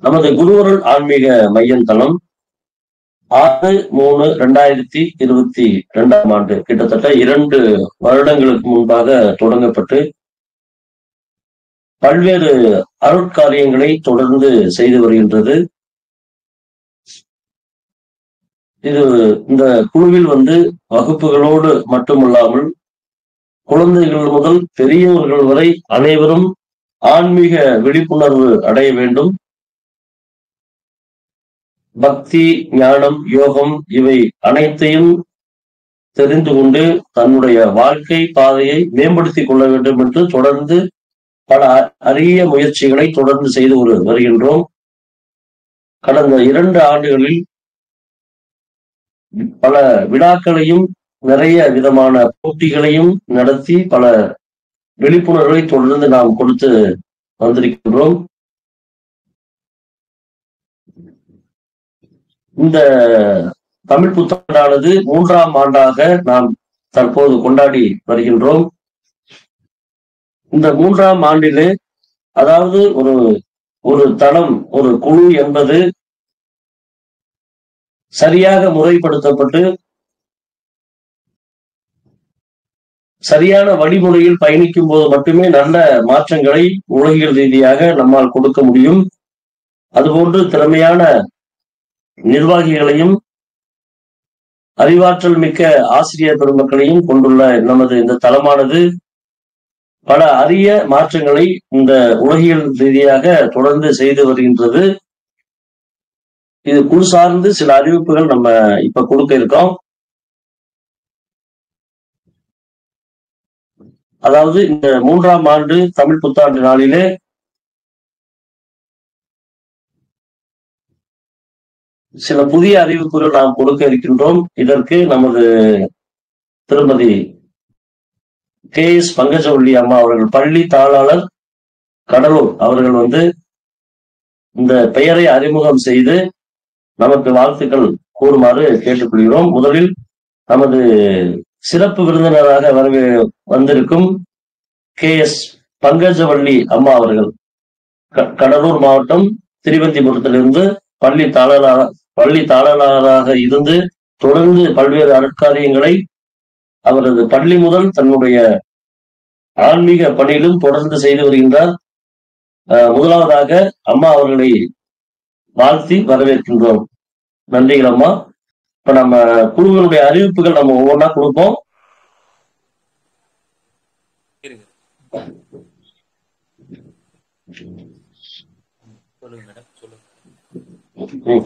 நமது குருவருள் ஆன்மீக மையம் தளம் 6/3/2022 கிட்டத்தட்ட 2 வருடங்களுக்கு முன்பாக தொடங்கப்பட்டு பல்வேறு அருட்காரியங்களை தொடர்ந்து செய்து வருகின்றது. இந்த குழுவில் வகுப்புகளோடு மட்டுமல்லாமல் குழந்தைகள் முதல் பெரியவர்கள் வரை அனைவரும் ஆன்மீக விழிப்புணர்வு அடைய வேண்டும். பக்தி, ஞானம், யோகம் இவை அனைத்தையும் தெரிந்து கொண்டு தன்னுடைய வாழ்க்கை பாதையை மேம்படுத்திக் கொள்ள வேண்டும் என்று தொடர்ந்து பல அரிய முயற்சிகளை தொடர்ந்து செய்து வருகின்றோம். கடந்த 2 ஆண்டுகளில் பல விழாக்களையும் நிறைய விதமான போட்டிகளையும் நடத்தி பல விழிப்புணர்வை தொடர்ந்து நாம் கொடுத்து வந்திருக்கின்றோம். இந்த தமிழ் புத்தாண்டானது 3ஆம் ஆண்டாக நாம் தற்போது கொண்டாடி வருகின்றோம். இந்த 3ஆம் ஆண்டிலே அதாவது ஒரு தளம், ஒரு குழு என்பது சரியாக முறைப்படுத்தப்பட்டு சரியான வழிமுறையில் பயணிக்கும் போது மட்டுமே நல்ல மாற்றங்களை உலகியல் ரீதியாக நம்மால் கொடுக்க முடியும். அதுபோன்று திறமையான நிர்வாகிகளையும் அறிவாற்றல் மிக்க ஆசிரியர் பெருமக்களையும் கொண்டுள்ள நமது இந்த தளமானது பல அரிய மாற்றங்களை இந்த உலகியல் ரீதியாக தொடர்ந்து செய்து வருகின்றது. இது குழு சார்ந்து சில அறிவிப்புகள் நம்ம இப்ப கொடுக்க இருக்கோம். அதாவது இந்த 3ஆம் ஆண்டு தமிழ் புத்தாண்டு நாளிலே சில புதிய அறிவிப்புகள் நாம் கொடுக்க இருக்கின்றோம். இதற்கு நமது திருமதி KS பங்கஜவள்ளி அம்மா அவர்கள், பள்ளி தாளாளர், கடலூர் அவர்கள் இந்த பெயரை அறிமுகம் செய்து நமக்கு வாழ்த்துக்கள் கூறுமாறு கேட்டுக்கொள்கிறோம். முதலில் நமது சிறப்பு விருந்தினராக வந்திருக்கும் KS பங்கஜவள்ளி அம்மா அவர்கள், கடலூர் மாவட்டம் திருவந்திபுரத்திலிருந்து பள்ளி தாளராக இருந்து தொடர்ந்து பல்வேறு அருட்காரியங்களை அவரது பள்ளி முதல் தன்னுடைய ஆன்மீக பணியிலும் தொடர்ந்து செய்து வருகின்றார். முதலாவதாக அம்மா அவர்களை வாழ்த்தி வரவேற்கின்றோம். நன்றிகள் அம்மா. இப்ப நம்ம குழுவினுடைய அறிவிப்புகள் நம்ம ஒவ்வொன்றா கொடுப்போம்.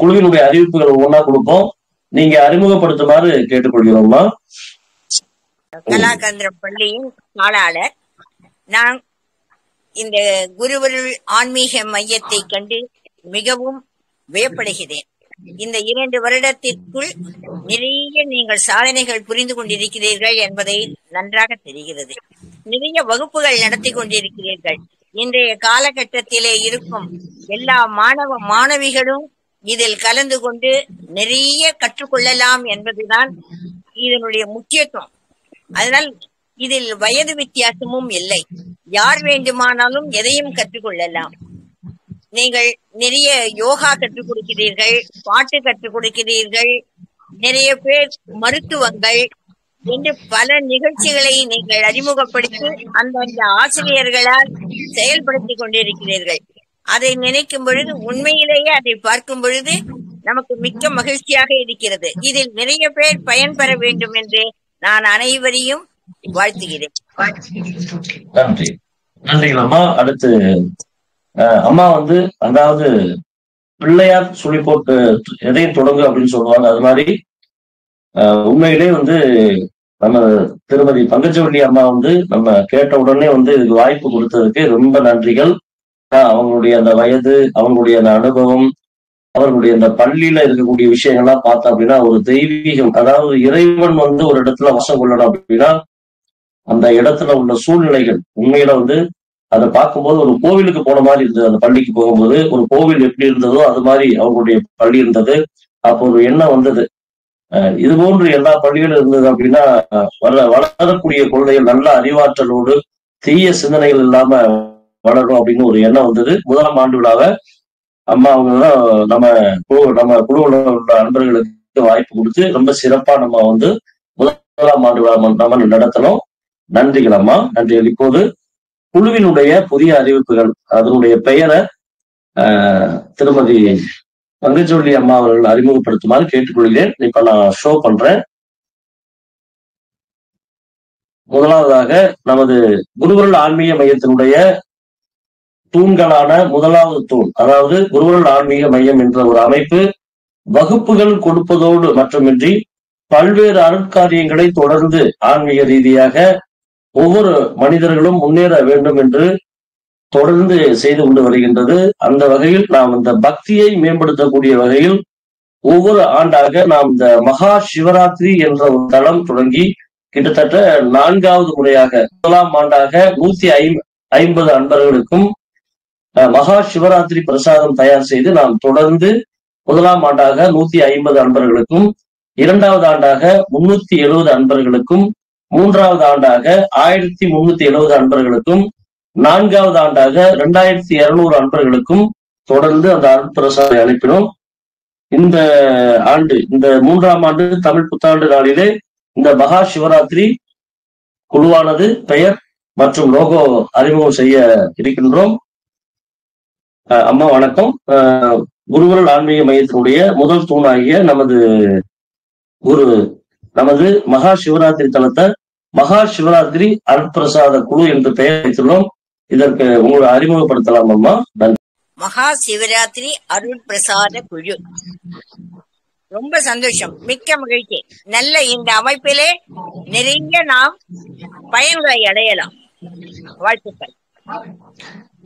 குழுவினுடைய அறிவிப்புகள் ஒவ்வொன்றா கொடுப்போம். நீங்க அறிமுகப்படுத்துமாறு கேட்டுக்கொள்கிறோம்மா. கலாகந்திர பள்ளியின் தாளாளர். நான் இந்த குருவருள் ஆன்மீக மையத்தை கண்டு மிகவும் வியப்படுகிறேன். இந்த 2 வருடத்திற்குள் நிறைய நீங்கள் சாதனைகள் புரிந்து கொண்டிருக்கிறீர்கள் என்பதை நன்றாக தெரிகிறது. நிறைய வகுப்புகள் நடத்தி கொண்டிருக்கிறீர்கள். இன்றைய காலகட்டத்திலே இருக்கும் எல்லா மாணவிகளும் இதில் கலந்து கொண்டு நிறைய கற்றுக்கொள்ளலாம் என்பதுதான் இதனுடைய முக்கியத்துவம். அதனால் இதில் வயது வித்தியாசமும் இல்லை. யார் வேண்டுமானாலும் எதையும் கற்றுக்கொள்ளலாம். நீங்கள் நிறைய யோகா கற்றுக் கொடுக்கிறீர்கள், பாட்டு கற்றுக் கொடுக்கிறீர்கள், நிறைய பேர் மருத்துவங்கள் என்று பல நிகழ்ச்சிகளை நீங்கள் அறிமுகப்படுத்தி அந்தந்த ஆசிரியர்களால் செயல்படுத்தி கொண்டிருக்கிறீர்கள். அதை நினைக்கும் பொழுது, உண்மையிலேயே அதை பார்க்கும் பொழுது நமக்கு மிக்க மகிழ்ச்சியாக இருக்கிறது. இதில் நிறைய பேர் பயன்பெற வேண்டும் என்று நான் அனைவரையும் வாழ்த்துகிறேன். நன்றி. நன்றிகள் அம்மா. அடுத்து அம்மா அதாவது பிள்ளையார் சொல்லி போட்டு எதையும் தொடங்கு அப்படின்னு சொல்லுவாங்க. அது மாதிரி உண்மையிலே நம்ம திருமதி பங்கஜவள்ளி அம்மா நம்ம கேட்ட உடனே இதுக்கு வாய்ப்பு கொடுத்ததுக்கு ரொம்ப நன்றிகள். அவங்களுடைய அந்த வயது, அவங்களுடைய அந்த அனுபவம், அவர்களுடைய அந்த பள்ளியில இருக்கக்கூடிய விஷயங்கள்லாம் பார்த்தோம் அப்படின்னா ஒரு தெய்வீகம், அதாவது இறைவன் ஒரு இடத்துல வசம் கொள்ளணும் அப்படின்னா அந்த இடத்துல உள்ள சூழ்நிலைகள் உண்மையில அதை பார்க்கும்போது ஒரு கோவிலுக்கு போன மாதிரி இருந்தது. அந்த பள்ளிக்கு போகும்போது ஒரு கோவில் எப்படி இருந்ததோ அது மாதிரி அவங்களுடைய பள்ளி இருந்தது. அப்போ ஒரு எண்ணம் வந்தது, இது போன்று எல்லா பள்ளிகளும் இருந்தது அப்படின்னா வளரக்கூடிய குழந்தைகள் நல்ல அறிவாற்றலோடு தீய சிந்தனைகள் இல்லாம வளரும் அப்படின்னு ஒரு எண்ணம் வந்தது. 1ஆம் ஆண்டு விழாவை அம்மா அவங்க தான் நம்ம குழுவில் உள்ள நண்பர்களுக்கு வாய்ப்பு கொடுத்து ரொம்ப சிறப்பா நம்ம வந்து முதலாம் ஆண்டு விழா நம்ம நடத்தணும். நன்றிகள் அம்மா, நன்றிகள். இப்போது குழுவினுடைய புதிய அறிவிப்புகள், அதனுடைய பெயரை திருமதி பங்கஜவள்ளி அம்மா அவர்கள் அறிமுகப்படுத்துமாறு கேட்டுக்கொள்கிறேன். இப்ப நான் ஷோ பண்றேன். முதலாவதாக நமது குருவருள் ஆன்மீக மையத்தினுடைய தூண்களான முதலாவது தூண், அதாவது குருவருள் ஆன்மீக மையம் என்ற ஒரு அமைப்பு வகுப்புகள் கொடுப்பதோடு மட்டுமின்றி பல்வேறு அருட்காரியங்களை தொடர்ந்து ஆன்மீக ரீதியாக ஒவ்வொரு மனிதர்களும் முன்னேற வேண்டும் என்று தொடர்ந்து செய்து கொண்டு வருகின்றது. அந்த வகையில் நாம் இந்த பக்தியை மேம்படுத்தக்கூடிய வகையில் ஒவ்வொரு ஆண்டாக நாம் இந்த மகா சிவராத்திரி என்ற ஒரு தளம் தொடங்கி கிட்டத்தட்ட 4வது முறையாக முதலாம் ஆண்டாக 150 அன்பர்களுக்கும் மகா சிவராத்திரி பிரசாதம் தயார் செய்து நாம் தொடர்ந்து முதலாம் ஆண்டாக 150 அன்பர்களுக்கும், 2வது ஆண்டாக 370 அன்பர்களுக்கும், 3வது ஆண்டாக 1370 அன்பர்களுக்கும், 4வது ஆண்டாக 2200 அன்பர்களுக்கும் தொடர்ந்து அந்த அருட்பிரசாதத்தை அனுப்பினோம். இந்த ஆண்டு, இந்த 3ஆம் ஆண்டு தமிழ் புத்தாண்டு நாளிலே இந்த மகா சிவராத்திரி குழுவானது பெயர் மற்றும் லோகோ அறிமுகம் செய்ய இருக்கின்றோம். அம்மா வணக்கம். குருவருள் ஆன்மீக மையத்தினுடைய முதல் தூணாகிய நமது மகா சிவராத்திரி தலத்தை மகா சிவராத்திரி அருட்பிரசாத குழு என்று பெயர் வைத்துள்ளோம். இதற்கு உங்களை அறிமுகப்படுத்தலாம் அம்மா. நன்றி. மகா சிவராத்திரி அருள் பிரசாத குழு, ரொம்ப சந்தோஷம், மிக்க மகிழ்ச்சி. நல்ல இந்த அமைப்பிலே நிறைய நாம் பயன்களை அடையலாம். வாழ்த்துக்கள்.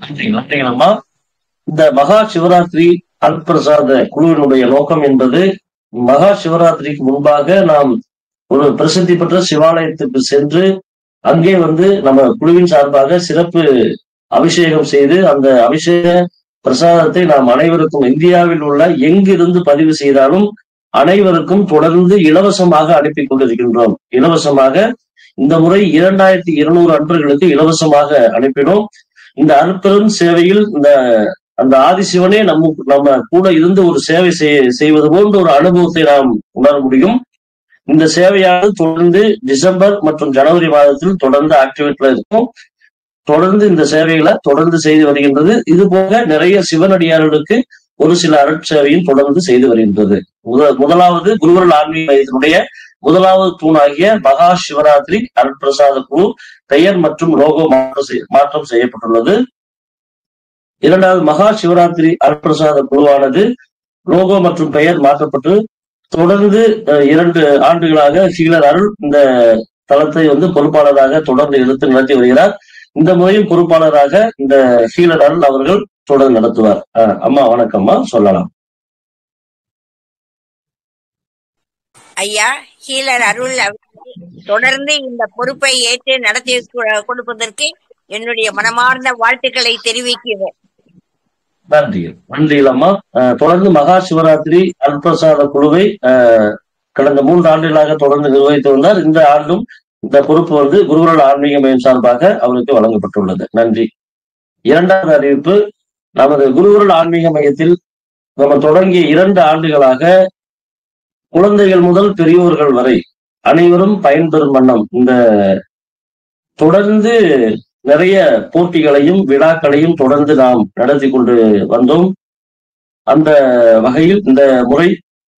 நன்றிங்களம்மா. இந்த மகா சிவராத்திரி அருட்பிரசாத குழுவினுடைய நோக்கம் என்பது, மகா சிவராத்திரிக்கு முன்பாக நாம் ஒரு பிரசித்தி பெற்ற சிவாலயத்துக்கு சென்று அங்கே வந்து நம்ம குழுவின் சார்பாக சிறப்பு அபிஷேகம் செய்து அந்த அபிஷேக பிரசாதத்தை நாம் அனைவருக்கும், இந்தியாவில் உள்ள எங்கிருந்து பதிவு செய்தாலும் அனைவருக்கும் தொடர்ந்து இலவசமாக அனுப்பி கொண்டிருக்கின்றோம். இலவசமாக இந்த முறை 2200 அன்பர்களுக்கு இலவசமாக அனுப்பினோம். இந்த அருட்பெரும் சேவையில் அந்த ஆதிசிவனே நம்ம கூட இருந்து ஒரு சேவை செய்வது போன்ற ஒரு அனுபவத்தை நாம் உணர முடியும். இந்த சேவையானது தொடர்ந்து டிசம்பர் மற்றும் ஜனவரி மாதத்தில் தொடர்ந்து ஆக்டிவேட்ல இருக்கும். தொடர்ந்து இந்த சேவைகளை தொடர்ந்து செய்து வருகின்றது. இது போக நிறைய சிவனடியார்களுக்கு ஒரு சில அருட்சேவையும் தொடர்ந்து செய்து வருகின்றது. முதலாவது குருவருள் ஆன்மீக மையத்தினுடைய முதலாவது தூணாகிய மகா சிவராத்திரி அருட்பிரசாத குழு பெயர் மற்றும் லோகோ மாற்றம் செய்யப்பட்டுள்ளது. 2வது மகா சிவராத்திரி அருட்பிரசாத குழுவானது லோகோ மற்றும் பெயர் மாற்றப்பட்டு தொடர்ந்து 2 ஆண்டுகளாக ஹீலர் அருள் இந்த தளத்தை வந்து பொறுப்பாளராக தொடர்ந்து எடுத்து நடத்தி வருகிறார். இந்த முறையும் பொறுப்பாளராக இந்த ஹீலர் அருள் அவர்கள் தொடர்ந்து நடத்துவார். அம்மா வணக்கம்மா, சொல்லலாம். ஐயா, ஹீலர் அருள் தொடர்ந்து இந்த பொறுப்பை ஏற்று நடத்தி கொடுப்பதற்கு என்னுடைய மனமார்ந்த வாழ்த்துக்களை தெரிவிக்கிறேன். நன்றிகள் அம்மா. தொடர்ந்து மகா சிவராத்திரி அருட்பிரசாத குழுவை கடந்த 3 ஆண்டுகளாக தொடர்ந்து நிர்வகித்து வந்தார். இந்த ஆண்டும் இந்த பொறுப்பு வந்து குருவருள் ஆன்மீக மையம் சார்பாக அவருக்கு வழங்கப்பட்டுள்ளது. நன்றி. 2வது அறிவிப்பு, நமது குருவருள் ஆன்மீக மையத்தில் நம்ம தொடங்கிய 2 ஆண்டுகளாக குழந்தைகள் முதல் பெரியோர்கள் வரை அனைவரும் பயன்பெறும் வண்ணம் இந்த தொடர்ந்து நிறைய போட்டிகளையும் விழாக்களையும் தொடர்ந்து நாம் நடத்தி கொண்டு வந்தோம். அந்த வகையில் இந்த முறை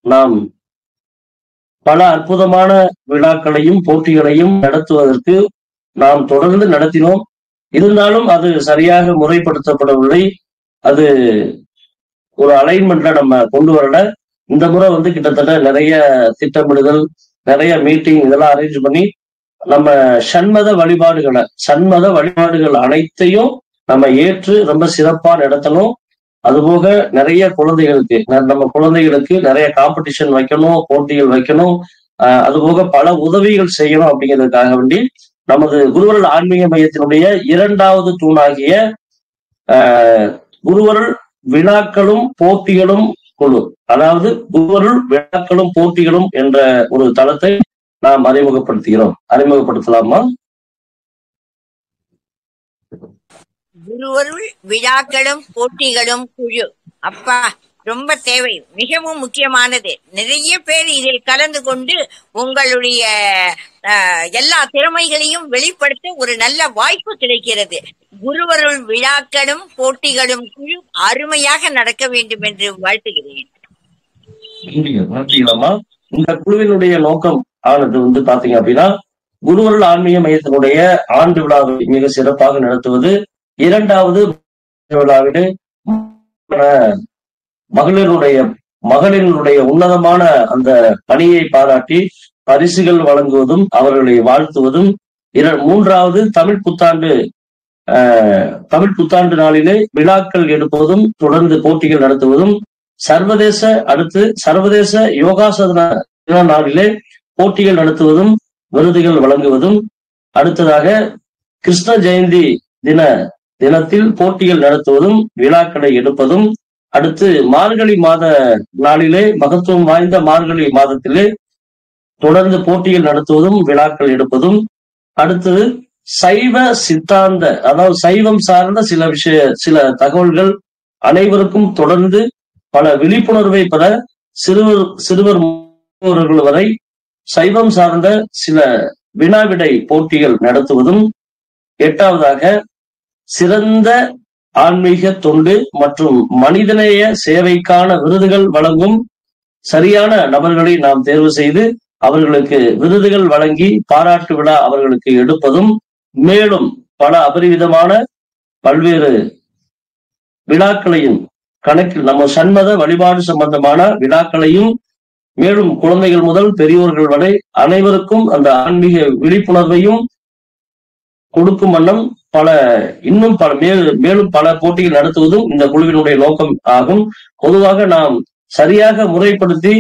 நாம் பல அற்புதமான விழாக்களையும் போட்டிகளையும் நடத்துவதற்கு நாம் தொடர்ந்து நடத்தினோம். இருந்தாலும் அது சரியாக முறைப்படுத்தப்படவில்லை. அது ஒரு அலைன்மெண்ட்ல நம்ம கொண்டு வரல. இந்த முறை வந்து கிட்டத்தட்ட நிறைய திட்டமிடுதல், நிறைய மீட்டிங் இதெல்லாம் அரேஞ்ச் பண்ணி நம்ம சண்மத வழிபாடுகள் அனைத்தையும் நம்ம ஏற்று ரொம்ப சிறப்பா நடத்தணும். அதுபோக நிறைய நம்ம குழந்தைகளுக்கு நிறைய காம்படிஷன் வைக்கணும், போட்டிகள் வைக்கணும். அதுபோக பல உதவிகள் செய்யணும். அப்படிங்கிறதுக்காக வேண்டி நமது குருவருள் ஆன்மீக மையத்தினுடைய 2வது தூணாகிய குருவருள் விழாக்களும் போட்டிகளும் குழு, அதாவது குருவருள் விழாக்களும் போட்டிகளும் என்ற ஒரு தளத்தை நாம் அறிமுகப்படுத்தலாமா? குருவருள் விழாக்களும் போட்டிகளும் குழு. அப்பா, ரொம்ப தேவை, மிகவும் முக்கியமானது. நிறைய பேர் இதில் கலந்து கொண்டு உங்களுடைய எல்லா திறமைகளையும் வெளிப்படுத்த ஒரு நல்ல வாய்ப்பு கிடைக்கிறது. குருவருள் விழாக்களும் போட்டிகளும் குழு அருமையாக நடக்க வேண்டும் என்று வாழ்த்துகிறேன். இந்த குழுவினுடைய நோக்கம் ஆனது வந்து பாத்தீங்க அப்படின்னா, குருவருள் ஆன்மீக மையத்தினுடைய ஆண்டு விழாவை மிக சிறப்பாக நடத்துவது. இரண்டாவது விழாவிலே மகளிருடைய உன்னதமான அந்த பணியை பாராட்டி பரிசுகள் வழங்குவதும் அவர்களை வாழ்த்துவதும். மூன்றாவது தமிழ் புத்தாண்டு நாளிலே விழாக்கள் எடுப்பதும் தொடர்ந்து போட்டிகள் நடத்துவதும். சர்வதேச யோகாசன நாளிலே போட்டிகள் நடத்துவதும் விருதுகள் வழங்குவதும். அடுத்ததாக கிருஷ்ண ஜெயந்தி தினத்தில் போட்டிகள் நடத்துவதும் விழாக்களை எடுப்பதும். அடுத்து மார்கழி மாத நாளிலே, மகத்துவம் வாய்ந்த மார்கழி மாதத்திலே தொடர்ந்து போட்டிகள் நடத்துவதும் விழாக்கள் எடுப்பதும். அடுத்தது சைவ சித்தாந்த, அதாவது சைவம் சார்ந்த சில தகவல்கள் அனைவருக்கும் தொடர்ந்து பல விழிப்புணர்வை பெற சிறுவர் வரை சைவம் சார்ந்த சில வினாவிடை போட்டிகள் நடத்துவதும். எட்டாவதாக சிறந்த ஆன்மீக தொண்டு மற்றும் மனிதநேய சேவைக்கான விருதுகள் வழங்கும் சரியான நபர்களை நாம் தேர்வு செய்து அவர்களுக்கு விருதுகள் வழங்கி பாராட்டு விழா அவர்களுக்கு எடுப்பதும். மேலும் பல அபரிவிதமான பல்வேறு விழாக்களையும் கணக்கில் நம்ம சண்மத வழிபாடு சம்பந்தமான விழாக்களையும், மேலும் குழந்தைகள் முதல் பெரியோர்கள் வரை அனைவருக்கும் அந்த ஆன்மீக விழிப்புணர்வையும் கொடுக்கும் வண்ணம் மேலும் பல போட்டிகள் நடத்துவதும் இந்த குழுவினுடைய நோக்கம் ஆகும். பொதுவாக நாம் சரியாக முறைப்படுத்தி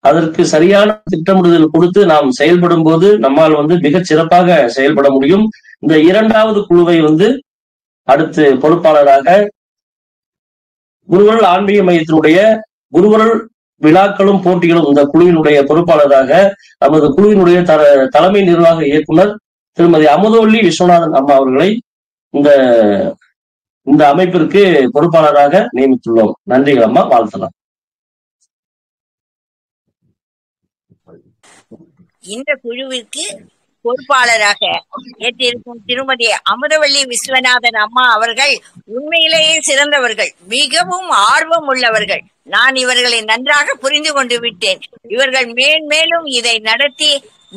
அதற்கு சரியான திட்டமிடுதல் கொடுத்து நாம் செயல்படும் போது நம்மால் மிகச் சிறப்பாக செயல்பட முடியும். இந்த இரண்டாவது குழுவை அடுத்து பொறுப்பாளராக குருவருள் ஆன்மீக மையத்தினுடைய குருவருள் விழாக்களும் போட்டிகளும் இந்த குழுவினுடைய பொறுப்பாளராக நமது குழுவினுடைய தலைமை நிர்வாக இயக்குனர் திருமதி அமுதவள்ளி விஸ்வநாதன் அம்மா அவர்களை இந்த அமைப்பிற்கு பொறுப்பாளராக நியமித்துள்ளோம். நன்றிகள் அம்மா, வாழ்த்தலாம். இந்த குழுவிற்கு பொறுப்பாளராக ஏற்றிருக்கும் திருமதி அமுதவள்ளி விஸ்வநாதன் அம்மா அவர்கள் உண்மையிலேயே சிறந்தவர்கள், மிகவும் ஆர்வம் உள்ளவர்கள். நான் இவர்களை நன்றாக புரிந்து கொண்டு விட்டேன். இவர்கள் மேன்மேலும் இதை நடத்தி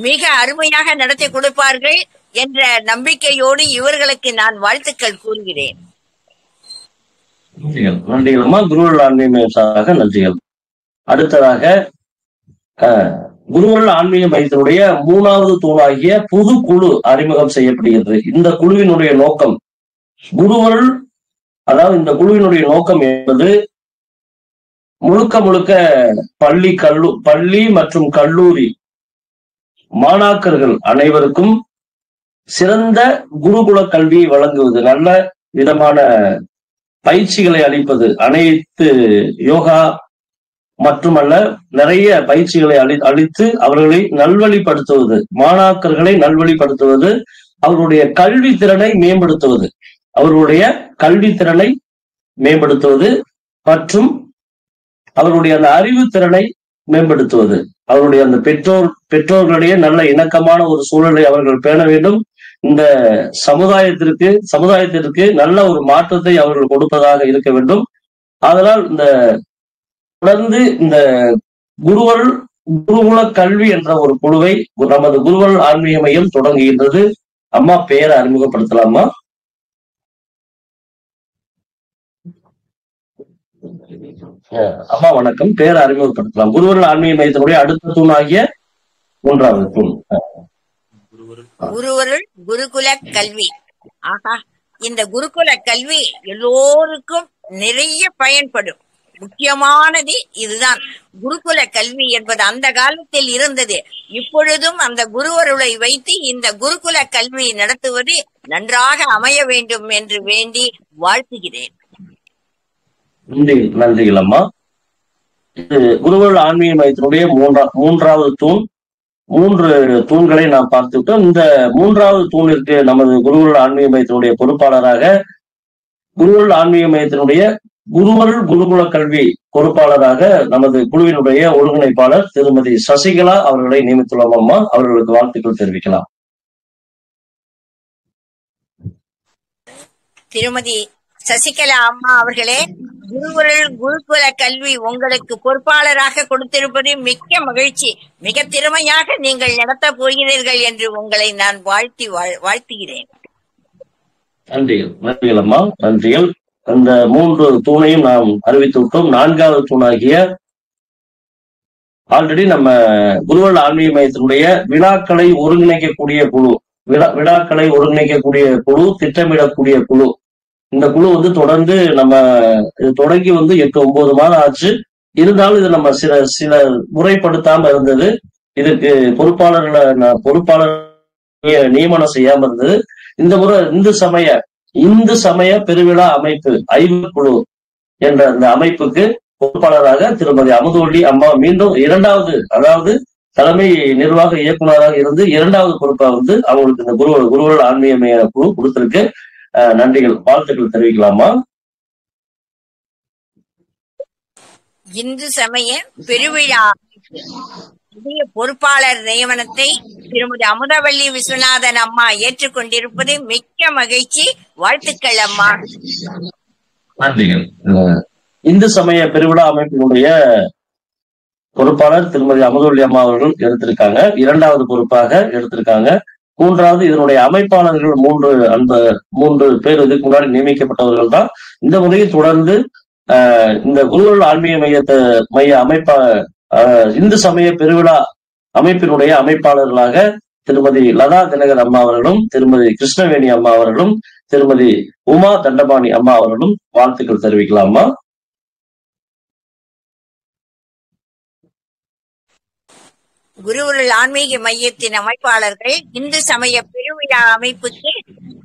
மிக அருமையாக நடத்தி கொடுப்பார்கள் என்ற நம்பிக்கையோடு இவர்களுக்கு நான் வாழ்த்துக்கள் கூறுகிறேன். நன்றிகள் அம்மா, குருவருள் ஆன்மீக நன்றிகள். அடுத்ததாக குருவருள் ஆன்மீக மையத்தினுடைய மூணாவது தூணாகிய புது குழு அறிமுகம் செய்யப்படுகிறது. இந்த குழுவினுடைய நோக்கம் இந்த குழுவினுடைய நோக்கம் என்பது முழுக்க பள்ளி மற்றும் கல்லூரி மாணாக்கர்கள் அனைவருக்கும் சிறந்த குருகுல கல்வியை வழங்குவது, நல்ல விதமான பயிற்சிகளை அளிப்பது, அனைத்து யோகா மட்டுமல்ல நிறைய பயிற்சிகளை அளித்து அவர்களை நல்வழிப்படுத்துவது, மாணாக்கர்களை நல்வழிப்படுத்துவது, அவர்களுடைய கல்வி திறனை மேம்படுத்துவது மற்றும் அவர்களுடைய அந்த அறிவு திறனை மேம்படுத்துவது, அவருடைய அந்த பெற்றோர்களிடையே நல்ல இணக்கமான ஒரு சூழலை அவர்கள் பேண வேண்டும். இந்த சமுதாயத்திற்கு நல்ல ஒரு மாற்றத்தை அவர்கள் கொடுப்பதாக இருக்க வேண்டும். அதனால் தொடர்ந்து இந்த குருகுல கல்வி என்ற ஒரு குழுவை நமது குருவருள் ஆன்மீக மையம் தொடங்குகின்றது. அம்மா பெயரை அறிமுகப்படுத்தலாமா? அம்மா வணக்கம், பேரை அறிமுகப்படுத்தலாம். குருவருள் ஆன்மீக மையத்தினுடைய அடுத்த தூணாகிய மூன்றாவது தூண் குருவருள் குருகுல கல்வி. ஆஹா, இந்த குருகுல கல்வி எல்லோருக்கும் நிறைய பயன்படும். முக்கியமானது இதுதான். குருகுல கல்வி என்பது அந்த காலத்தில் இருந்தது. இப்பொழுதும் அந்த குருவருளை வைத்து இந்த குருகுல கல்வி நடத்துவது நன்றாக அமைய வேண்டும் என்று வேண்டி வாழ்த்துகிறேன். நன்றிகள் அம்மா. இது குருவருள் ஆன்மீக மையத்தினுடைய மூன்றாவது தூண். 3 தூண்களை நாம் பார்த்துவிட்டோம். இந்த மூன்றாவது தூணிற்கு நமது குருவருள் ஆன்மீக மையத்தினுடைய பொறுப்பாளராக குருவருள் ஆன்மீக மையத்தினுடைய குருவருள் குருகுல கல்வி பொறுப்பாளராக நமது குழுவினுடைய ஒருங்கிணைப்பாளர் திருமதி சசிகலா அவர்களை நியமித்துள்ளோம். அம்மா, அவர்களுக்கு வாழ்த்துக்கள் தெரிவிக்கலாம். திருமதி சசிகலா அம்மா அவர்களே, குருவருள் குருகுல கல்வி உங்களுக்கு பொறுப்பாளராக கொடுத்திருப்பது மிக்க மகிழ்ச்சி. மிக திறமையாக நீங்கள் நடத்த போகிறீர்கள் என்று உங்களை நான் வாழ்த்துகிறேன். நன்றிகள், நன்றிகள் அம்மா, நன்றிகள். அந்த 3 தூணையும் நாம் அறிவித்து விட்டோம். 4வது தூணாகிய ஆல்ரெடி நம்ம குருவருள் ஆன்மீக மையத்தினுடைய விழாக்களை ஒருங்கிணைக்கக்கூடிய குழு, விழாக்களை ஒருங்கிணைக்கக்கூடிய குழு, திட்டமிடக்கூடிய குழு. இந்த குழு வந்து தொடர்ந்து நம்ம தொடங்கி 8-9 மாதம் ஆச்சு. இருந்தாலும் இது நம்ம சில முறைப்படுத்தாம இருந்தது. இதுக்கு பொறுப்பாளர் நியமனம் செய்யாம இருந்தது. இந்த முறை இந்து சமய பெருவிழா அமைப்பு குழு என்ற அந்த அமைப்புக்கு பொறுப்பாளராக திருமதி அமுதவள்ளி அம்மா மீண்டும் 2வது, அதாவது தலைமை நிர்வாக இயக்குநராக இருந்து 2வது பொறுப்பா அவங்களுக்கு இந்த குருவருள் ஆன்மீக மைய குழு கொடுத்திருக்கு. நன்றிகள், வாழ்த்துக்கள் தெரிவிக்கலாமா? இந்து சமய பெருவிழா புதிய பொறுப்பாளர் நியமனத்தை திருமதி அமுதவள்ளி விஸ்வநாதன் அம்மா ஏற்றுக்கொண்டிருப்பது மிக்க மகிழ்ச்சி. வாழ்த்துக்கள் அம்மா. நன்றிகள். இந்து சமய பெருவிழா அமைப்பினுடைய பொறுப்பாளர் திருமதி அமுதவள்ளி அம்மா அவர்கள் எடுத்திருக்காங்க. 2வது பொறுப்பாக எடுத்திருக்காங்க. 3வது இதனுடைய அமைப்பாளர்கள் 3 பேர் இதுக்கு முன்னாடி நியமிக்கப்பட்டவர்கள் தான். இந்த முறையில் தொடர்ந்து இந்த குருவருள் ஆன்மீக மைய இந்து சமய பெருவிழா அமைப்பினுடைய அமைப்பாளர்களாக திருமதி லதா தினகர் அம்மா அவர்களும், திருமதி கிருஷ்ணவேணி அம்மா அவர்களும், திருமதி உமா தண்டபாணி அம்மா அவர்களும் வாழ்த்துக்கள் தெரிவிக்கலாமா? குருவருள் ஆன்மீக மையத்தின் அமைப்பாளர்கள் இந்து சமய பெருவிழா அமைப்புக்கு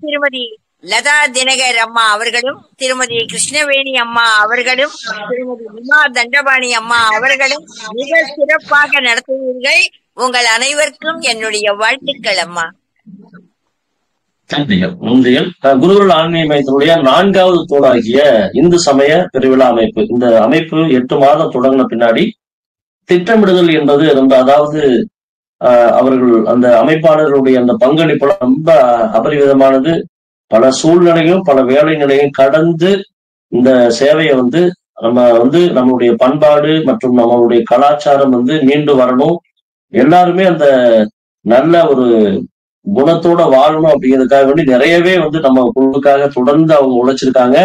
திருமதி லதா தினகர் அம்மா அவர்களும், திருமதி கிருஷ்ணவேணி அம்மா அவர்களும், திருமதி உமா தண்டபாணி அம்மா அவர்களும் மிக சிறப்பாக நடத்துவீர்கள். உங்கள் அனைவருக்கும் என்னுடைய வாழ்த்துக்கள் அம்மா. நன்றிகள். குருவருள் ஆன்மீக மையத்தினுடைய 4வது தூணாகிய இந்து சமய பெருவிழா அமைப்பு. இந்த அமைப்பு 8 மாதம் தொடங்கின பின்னாடி திட்டமிடுதல் என்பது அதாவது அவர்கள் அந்த அமைப்பாளர்களுடைய அந்த பங்களிப்பு ரொம்ப அபரிவிதமானது. பல சூழ்நிலையும் பல வேலை நிலையும் கடந்து இந்த சேவையை நம்மளுடைய பண்பாடு மற்றும் நம்மளுடைய கலாச்சாரம் மீண்டு வரணும், எல்லாருமே அந்த நல்ல ஒரு குணத்தோட வாழணும் அப்படிங்கிறதுக்காக வேண்டி நிறையவே நம்ம குழுக்காக தொடர்ந்து அவங்க உழைச்சிருக்காங்க.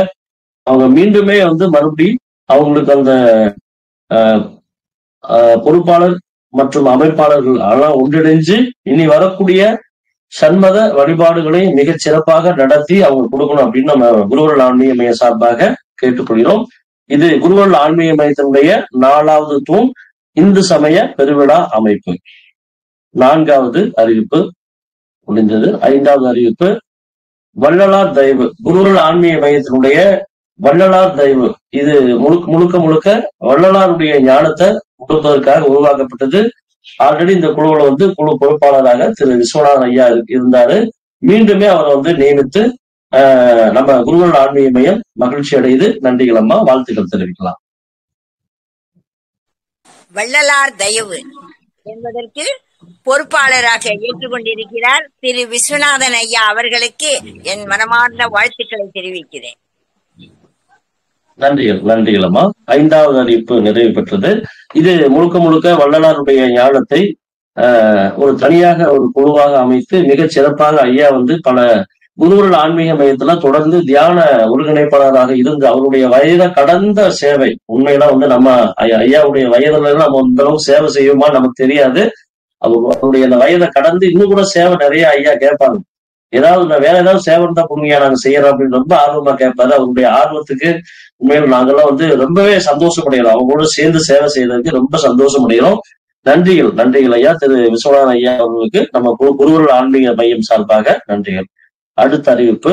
அவங்க மீண்டுமே மறுபடி அவங்களுக்கு அந்த பொறுப்பாளர் மற்றும் அமைப்பாளர்கள் எல்லாம் ஒன்றிணைஞ்சு இனி வரக்கூடிய சண்மத வழிபாடுகளை மிகச் சிறப்பாக நடத்தி அவங்க கொடுக்கணும் அப்படின்னு நம்ம குருவருள் ஆன்மீக மைய சார்பாக கேட்டுக்கொள்கிறோம். இது குருவருள் ஆன்மீக மையத்தினுடைய 4வது தூண் இந்து சமய பெருவிழா அமைப்பு. 4வது அறிவிப்பு முடிந்தது. 5வது அறிவிப்பு வள்ளலார் தயவு. குருவருள் ஆன்மீக மையத்தினுடைய வள்ளலார் தயவு இது முழுக்க வள்ளலாருடைய ஞானத்தை கொடுப்பதற்காக உருவாக்கப்பட்டது. ஆல்ரெடி இந்த குழுவுல குழு பொறுப்பாளராக திரு விஸ்வநாதன் ஐயா இருந்தாரு. மீண்டுமே அவரை நியமித்து நம்ம குருவருள் ஆன்மீக மையம் மகிழ்ச்சி அடையுது. நன்றிகள் அம்மா, வாழ்த்துக்கள் தெரிவிக்கலாம். வள்ளலார் தயவு என்பதற்கு பொறுப்பாளராக ஏற்றுக்கொண்டிருக்கிறார் திரு விஸ்வநாதன் ஐயா அவர்களுக்கு என் மனமார்ந்த வாழ்த்துக்களை தெரிவிக்கிறேன். நன்றிகள் அம்மா. 5வது அறிவிப்பு நிறைவு பெற்றது. இது முழுக்க வள்ளலாருடைய ஞானத்தை ஒரு தனியாக ஒரு குழுவாக அமைத்து மிகச் சிறப்பாக ஐயா பல குருவருள் ஆன்மீக மையத்துல தொடர்ந்து தியான ஒருங்கிணைப்பாளராக இருந்து அவருடைய வயதை கடந்த சேவை. உண்மையில நம்ம ஐயாவுடைய வயதுல நம்ம இந்த அளவுக்கு சேவை செய்வோமா நமக்கு தெரியாது. அவருடைய அந்த வயதை கடந்து இன்னும் கூட சேவை நிறைய ஐயா கேட்பாங்க. வேற ஏதாவது சேவை இருந்தா பொண்ணுங்க நாங்க செய்யறோம் அப்படின்னு ரொம்ப ஆர்வமா கேட்பாரு. அவருடைய ஆர்வத்துக்கு உண்மையில நாங்கெல்லாம் ரொம்பவே சந்தோஷமடைகிறோம். அவங்களோட சேர்ந்து சேவை செய்யறதுக்கு ரொம்ப சந்தோஷம் அடைகிறோம். நன்றிகள் ஐயா. திரு விஸ்வநாதன் ஐயா அவர்களுக்கு நம்ம குருவருள் ஆன்மீக மையம் சார்பாக நன்றிகள். அடுத்த அறிவிப்பு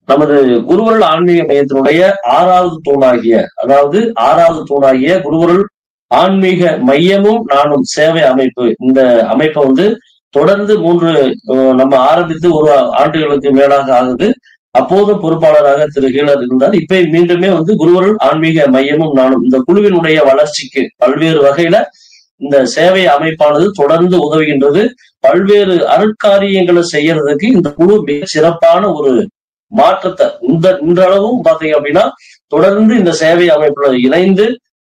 நமது குருவருள் ஆன்மீக மையத்தினுடைய 6வது தூணாகிய குருவருள் ஆன்மீக மையமும் நானும் சேவை அமைப்பு. இந்த அமைப்பை தொடர்ந்து நம்ம ஆரம்பித்து 1 ஆண்டுகளுக்கு மேலாக ஆகுது. அப்போது பொறுப்பாளராக திரு ஹீலர் இருந்தார். இப்ப மீண்டுமே குருவருள் ஆன்மீக மையமும் நானும் இந்த குழுவினுடைய வளர்ச்சிக்கு பல்வேறு வகையில இந்த சேவை அமைப்பானது தொடர்ந்து உதவுகின்றது. பல்வேறு அருட்காரியங்களை செய்யறதுக்கு இந்த குழு மிக சிறப்பான ஒரு மாற்றத்தை இன்றளவும் பாத்தீங்க அப்படின்னா தொடர்ந்து இந்த சேவை அமைப்புல இணைந்து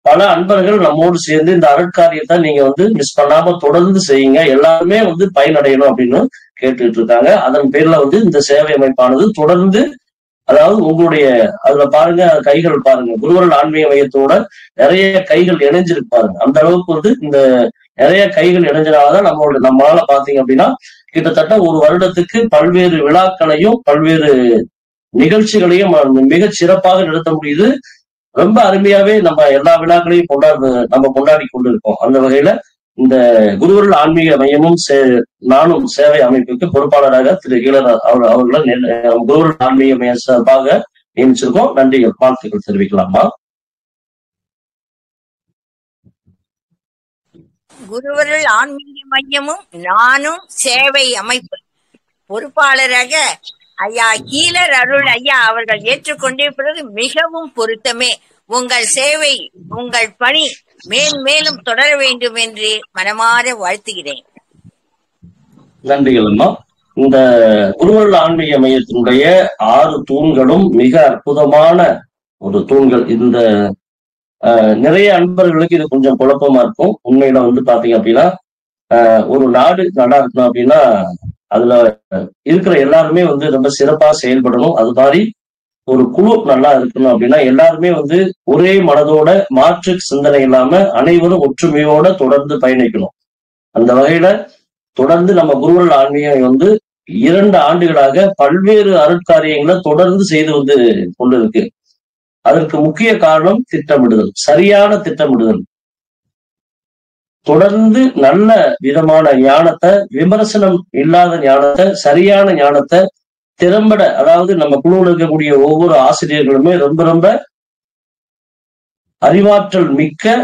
பல அன்பர்கள் நம்மோடு சேர்ந்து இந்த அருட்காரியத்தை நீங்க மிஸ் பண்ணாம தொடர்ந்து செய்யுங்க, எல்லாருமே பயனடையணும் அப்படின்னு கேட்டுட்டு இருக்காங்க. அதன் பேர்ல இந்த சேவை அமைப்பானது தொடர்ந்து, அதாவது உங்களுடைய அதுல பாருங்க, கைகள் பாருங்க, குருவருள் ஆன்மீக மையத்தோட நிறைய கைகள் இணைஞ்சிருக்கு பாருங்க. அந்த அளவுக்கு இந்த நிறைய கைகள் இணைஞ்சனாலதான் நம்மளால பாத்தீங்க அப்படின்னா கிட்டத்தட்ட ஒரு வருடத்துக்கு பல்வேறு விழாக்களையும் பல்வேறு நிகழ்ச்சிகளையும் மிக சிறப்பாக நடத்த முடியுது. ரொம்ப அருமையாவே நம்ம எல்லா விழாக்களையும் கொண்டாடி கொண்டு இருக்கோம். அந்த வகையில இந்த குருவருள் ஆன்மீக மையமும் நானும் சேவை அமைப்புக்கு பொறுப்பாளராக திரு ஹீலர் அவர்களை குருவருள் ஆன்மீக மைய சார்பாக நியமிச்சிருக்கோம். நன்றிகள், வாழ்த்துக்கள் தெரிவிக்கலாமா? குருவருள் ஆன்மீக மையமும் நானும் சேவை அமைப்பு பொறுப்பாளராக ஐயா ஹீலர் அருள் ஐயா அவர்கள் ஏற்றுக்கொண்டிருப்பது மிகவும் பொருத்தமே. உங்கள் சேவை, உங்கள் பணி மேன்மேலும் தொடர வேண்டும் என்று மனமாற வாழ்த்துகிறேன். நன்றிகள் அம்மா. இந்த குருவருள் ஆன்மீக மையத்தினுடைய 6 தூண்களும் மிக அற்புதமான ஒரு தூண்கள். இந்த நிறைய அன்பர்களுக்கு இது கொஞ்சம் குழப்பமா இருக்கும். உண்மையில பாத்தீங்க அப்படின்னா ஒரு நாடு நல்லா இருக்கணும் அப்படின்னா அதுல இருக்கிற எல்லாருமே ரொம்ப சிறப்பா செயல்படணும். அது மாதிரி ஒரு குழு நல்லா இருக்கணும் அப்படின்னா எல்லாருமே ஒரே மனதோட மாற்று சிந்தனை இல்லாம அனைவரும் ஒற்றுமையோட தொடர்ந்து பயணிக்கணும். அந்த வகையில தொடர்ந்து நம்ம குருவருள் ஆன்மீகம் 2 ஆண்டுகளாக பல்வேறு அருட்காரியங்களை தொடர்ந்து செய்து கொண்டிருக்கு. அதற்கு முக்கிய காரணம் திட்டமிடுதல், சரியான திட்டமிடுதல். தொடர்ந்து நல்ல விதமான ஞானத்தை, விமர்சனம் இல்லாத ஞானத்தை, சரியான ஞானத்தை திறம்பட, அதாவது நம்ம குழுவில் இருக்கக்கூடிய ஒவ்வொரு ஆசிரியர்களுமே ரொம்ப அறிவாற்றல் மிக்க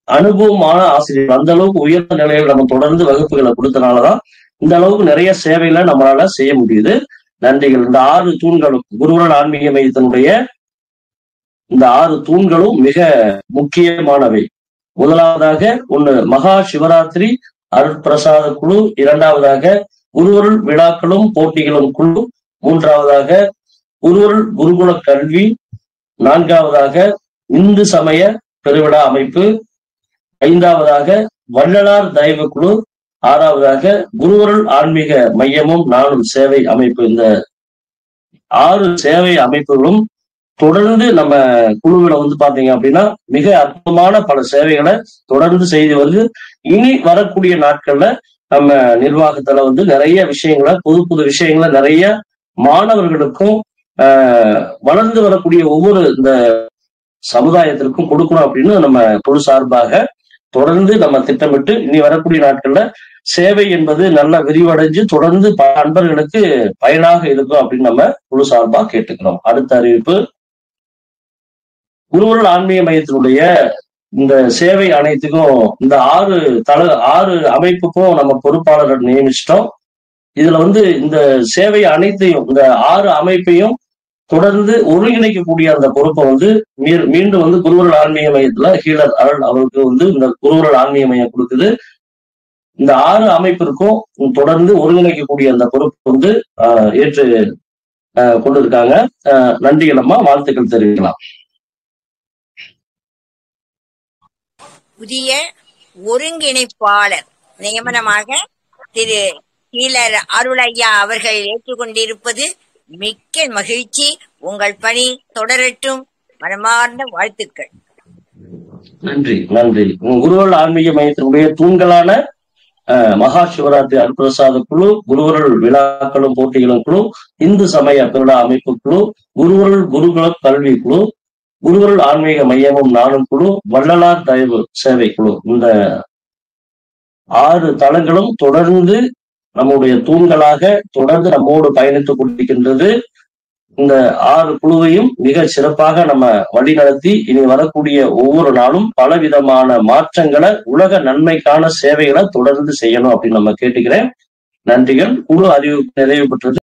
அனுபவமான ஆசிரியர்கள். அந்த அளவுக்கு உயர்ந்த நிலையில் நம்ம தொடர்ந்து வகுப்புகளை கொடுத்தனாலதான் இந்த அளவுக்கு நிறைய சேவைகளை நம்மளால செய்ய முடியுது. நன்றிகள். இந்த 6 தூண்களும் குருவருள் ஆன்மீக மையத்தினுடைய இந்த 6 தூண்களும் மிக முக்கியமானவை. முதலாவதாக மகா சிவராத்திரி அருட்பிரசாத குழு, 2வதாக குருவருள் விழாக்களும் போட்டிகளும் குழு, 3வதாக குருவருள் குருகுல கல்வி, 4வதாக இந்து சமய பெருவிழா அமைப்பு, 5வதாக வள்ளலார் தயவு குழு, 6வதாக குருவருள் ஆன்மீக மையமும் நானும் சேவை அமைப்பு. இந்த 6 சேவை அமைப்புகளும் தொடர்ந்து நம்ம குழுவில பாத்தீங்க அப்படின்னா மிக அற்புதமான பல சேவைகளை தொடர்ந்து செய்து வருது. இனி வரக்கூடிய நாட்கள்ல நம்ம நிர்வாகத்துல நிறைய விஷயங்களை, புது விஷயங்களை நிறைய மாணவர்களுக்கும் வளர்ந்து வரக்கூடிய ஒவ்வொரு இந்த சமுதாயத்திற்கும் கொடுக்கணும் அப்படின்னு நம்ம குழு சார்பாக தொடர்ந்து நம்ம திட்டமிட்டு இனி வரக்கூடிய நாட்கள்ல சேவை என்பது நல்லா விரிவடைஞ்சு தொடர்ந்து பல அன்பர்களுக்கு பயனாக இருக்கும் அப்படின்னு நம்ம குழு சார்பாக கேட்டுக்கிறோம். அடுத்த அறிவிப்பு, குருவருள் ஆன்மீக மையத்தினுடைய இந்த சேவை அனைத்துக்கும் இந்த 6 அமைப்புக்கும் நம்ம பொறுப்பாளர்கள் நியமிச்சிட்டோம். இதுல இந்த சேவை அனைத்தையும், இந்த 6 அமைப்பையும் தொடர்ந்து ஒருங்கிணைக்கக்கூடிய அந்த பொறுப்பை மீண்டும் குருவருள் ஆன்மீக மையத்துல ஹீலர் அருள் அவருக்கு இந்த குருவருள் ஆன்மீக மையம் கொடுக்குது. இந்த 6 அமைப்பிற்கும் தொடர்ந்து ஒருங்கிணைக்கக்கூடிய அந்த பொறுப்பு ஏற்று கொண்டிருக்காங்க. நன்றிகள் அம்மா, வாழ்த்துக்கள் தெரிவிக்கலாம். புதிய ஒருங்கிணைப்பாளர் நியமனமாக திரு ஹீலர் அருளையா அவர்கள் ஏற்றுக்கொண்டிருப்பது மிக்க மகிழ்ச்சி. உங்கள் பணி தொடரட்டும். மனமார்ந்த வாழ்த்துக்கள். நன்றி. குருவருள் ஆன்மீக மையத்தினுடைய தூண்களான மகா சிவராத்திரி அருட்பிரசாத குழு, குருவருள் விழாக்களும் போட்டிகளும் குழு, இந்து சமய பெருவிழா அமைப்பு குழு, குருவருள் குருகுல கல்வி குழு, குருவருள் ஆன்மீக மையமும் நானும் குழு, வள்ளலார் தயவு சேவை குழு, இந்த 6 தளங்களும் தொடர்ந்து நம்முடைய தூண்களாக தொடர்ந்து நம்மோடு பயணித்துக் கொண்டிருக்கின்றது. இந்த 6 குழுவையும் மிக சிறப்பாக நம்ம வழி நடத்தி இனி வரக்கூடிய ஒவ்வொரு நாளும் பலவிதமான மாற்றங்களை, உலக நன்மைக்கான சேவைகளை தொடர்ந்து செய்யணும் அப்படின்னு நம்ம கேட்டுக்கிறேன். நன்றிகள். குழு அறிவு நிறைவு பெற்றது.